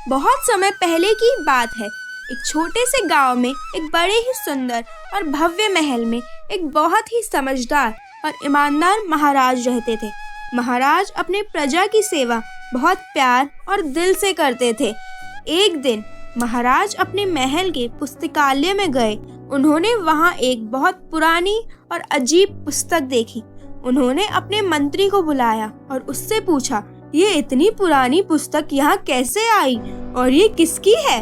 बहुत समय पहले की बात है। एक छोटे से गांव में एक बड़े ही सुंदर और भव्य महल में एक बहुत ही समझदार और ईमानदार महाराज रहते थे। महाराज अपने प्रजा की सेवा बहुत प्यार और दिल से करते थे। एक दिन महाराज अपने महल के पुस्तकालय में गए। उन्होंने वहां एक बहुत पुरानी और अजीब पुस्तक देखी। उन्होंने अपने मंत्री को बुलाया और उससे पूछा, ये इतनी पुरानी पुस्तक यहाँ कैसे आई और ये किसकी है?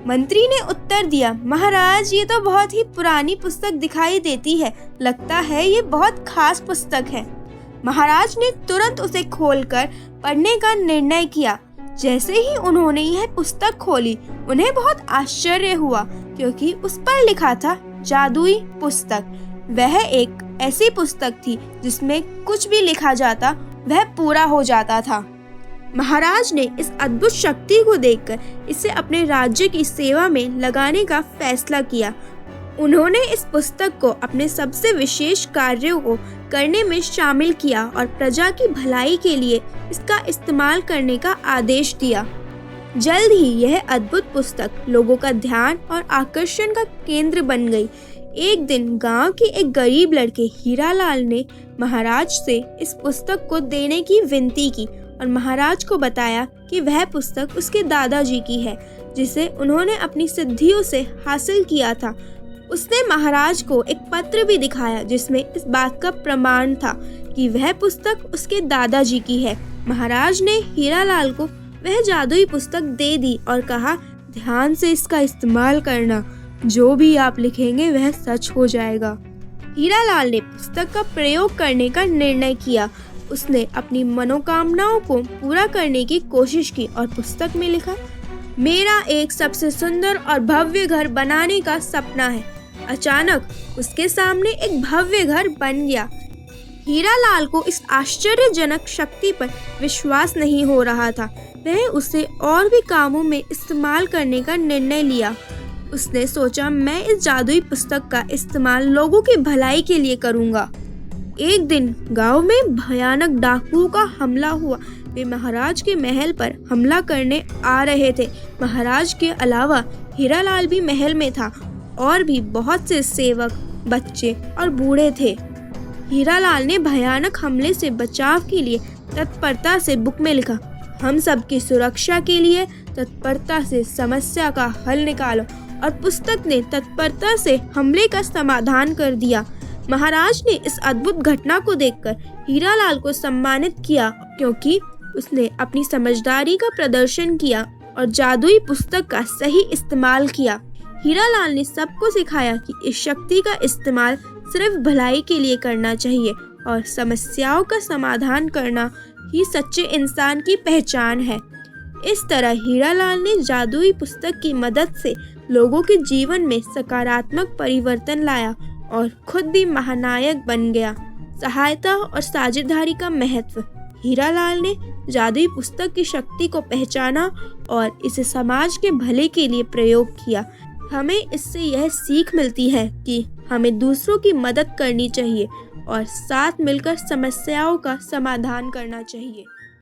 मंत्री ने उत्तर दिया, महाराज ये तो बहुत ही पुरानी पुस्तक दिखाई देती है, लगता है ये बहुत खास पुस्तक है। महाराज ने तुरंत उसे खोलकर पढ़ने का निर्णय किया। जैसे ही उन्होंने यह पुस्तक खोली, उन्हें बहुत आश्चर्य हुआ क्योंकि उस पर लिखा था जादुई पुस्तक। वह एक ऐसी पुस्तक थी जिसमें कुछ भी लिखा जाता वह पूरा हो जाता था। महाराज ने इस अद्भुत शक्ति को देखकर इसे अपने राज्य की सेवा में लगाने का फैसला किया। उन्होंने इस पुस्तक को अपने सबसे विशेष कार्यों को करने में शामिल किया और प्रजा की भलाई के लिए इसका इस्तेमाल करने का आदेश दिया। जल्द ही यह अद्भुत पुस्तक लोगों का ध्यान और आकर्षण का केंद्र बन गई। एक दिन गांव के एक गरीब लड़के हीरालाल ने महाराज से इस पुस्तक को देने की विनती की और महाराज को बताया कि वह पुस्तक उसके दादाजी की है, जिसे उन्होंने अपनी सिद्धियों से हासिल किया था। उसने महाराज को एक पत्र भी दिखाया जिसमें इस बात का प्रमाण था कि वह पुस्तक उसके दादाजी की है। महाराज ने हीरालाल को वह जादुई पुस्तक दे दी और कहा, ध्यान से इसका इस्तेमाल करना, जो भी आप लिखेंगे वह सच हो जाएगा। हीरालाल ने पुस्तक का प्रयोग करने का निर्णय किया। उसने अपनी मनोकामनाओं को पूरा करने की कोशिश की और पुस्तक में लिखा, मेरा एक सबसे सुंदर और भव्य घर बनाने का सपना है। अचानक उसके सामने एक भव्य घर बन गया। हीरालाल को इस आश्चर्यजनक शक्ति पर विश्वास नहीं हो रहा था। वह उसे और भी कामों में इस्तेमाल करने का निर्णय लिया। उसने सोचा, मैं इस जादुई पुस्तक का इस्तेमाल लोगों की भलाई के लिए करूंगा। एक दिन गांव में भयानक डाकुओं का हमला हुआ। वे महाराज के महल पर हमला करने आ रहे थे। महाराज के अलावा हीरालाल भी महल में था और भी बहुत से सेवक, बच्चे और बूढ़े थे। हीरालाल ने भयानक हमले से बचाव के लिए तत्परता से बुक में लिखा, हम सबकी सुरक्षा के लिए तत्परता से समस्या का हल निकालो, और पुस्तक ने तत्परता से हमले का समाधान कर दिया। महाराज ने इस अद्भुत घटना को देखकर हीरालाल को सम्मानित किया क्योंकि उसने अपनी समझदारी का प्रदर्शन किया और जादुई पुस्तक का सही इस्तेमाल किया। हीरालाल ने सबको सिखाया कि इस शक्ति का इस्तेमाल सिर्फ भलाई के लिए करना चाहिए और समस्याओं का समाधान करना ही सच्चे इंसान की पहचान है। इस तरह हीरालाल ने जादुई पुस्तक की मदद से लोगों के जीवन में सकारात्मक परिवर्तन लाया और खुद भी महानायक बन गया। सहायता और साझेदारी का महत्व। हीरालाल ने जादुई पुस्तक की शक्ति को पहचाना और इसे समाज के भले के लिए प्रयोग किया। हमें इससे यह सीख मिलती है कि हमें दूसरों की मदद करनी चाहिए और साथ मिलकर समस्याओं का समाधान करना चाहिए।